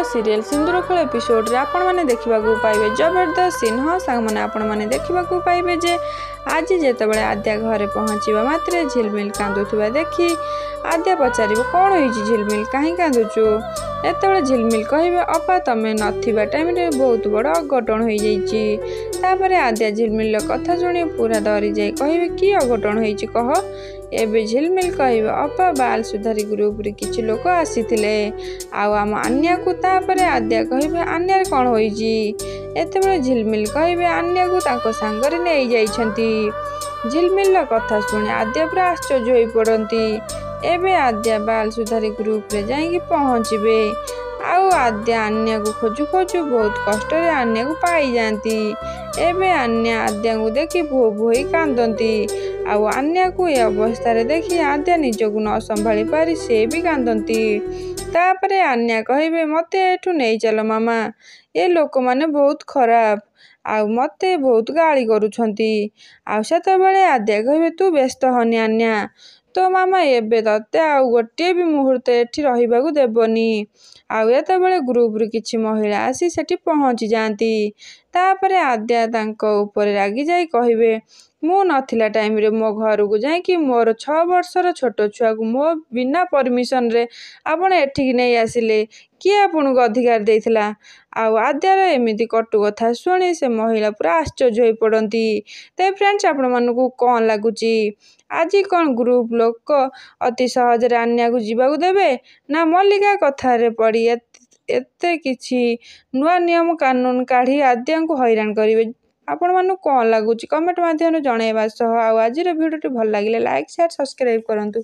Serial सिंदूरखोल episode रे आपण माने देखा पाइबे जबरदस्त सीन। हाँ सांग मैंने आपण माने देखा पाइबे जे आज जितेबाला आद्या घरे पहुँचवा मात्रे झिलमिल कांदुवा देखी आद्या पचार कौन हो झिलमिल कहीं कांदुचु। एत झिलमिल कहे अपा तमें नथिबा टाइम रे बहुत बड़ अघटन हो जापर आद्या झिलमिल कथा शुणी पूरा डरी जाए कहे कि अघटन हो कह। एबे झिलमिल कह अपा बाल सुधारी ग्रुप रे किछि लोक आसीथिले आम आन्या को तापरे आद्या कहे आन्यार कौन हो। एते झिलमिल कहे आन्या को तांको सांगरे नहीं जाइछंती। झिलमिल कथा शुणी आद्या पूरा आश्चर्य हो पड़ती। एबे आद्या बाल सुधारी ग्रुप रे जाइकी पहुँचे आउ आद्या आन्या को खोजु खोजु बहुत कष्ट रे आन्या को पाई जाती। एबे आन्या आद्या को देखी भो भोई कांदती आउ आन्या को ए अवस्था रे देखी आद्या निजक न संभाली पारी से भी कांदती। तापरे आन्या कहे मते एठू नहीं चल मामा ए लोक माने बहुत खराब आउ मते बहुत गाली करुछंती। आउ सेतेबेले आद्या कहे तू व्यस्त हनी आन्या तो मामा एबे तते आउ गोटे भी मुहूर्त एठी रहिबाकू देबनी। आउ एतेबेले ग्रुप रे किछि महिला आसी सेठी पहुँची जाती। तापरे आद्या तांको ऊपर रागी जाई कहे मु नथिला टाइम रे मो घर को जाइकी मोर 6 वर्षर छोट छुआ को मो बिना परमिशन रे आपण एठिक नहीं आसिले किए आपन को अधिकार देइथिला। आउ आद्यार एमिति कटु कथा शुणी से महिला पूरा आश्चर्य हो पड़ती। ते फ्रेंड्स आपण मानकू कौन लगुची आज कौन ग्रुप लोक अति सहज रे आन्या को जीवाकू देबे ना मल्लिका कथा रे पड़ी एते किछि नुआ नियम कानून काढ़ी आद्या को हैरान करिवे। आपण मानू कौन लगुची कमेंट माध्यम रे जणाइबा सह आज वीडियो भल लागिले लाइक शेयर सब्सक्राइब करंतु।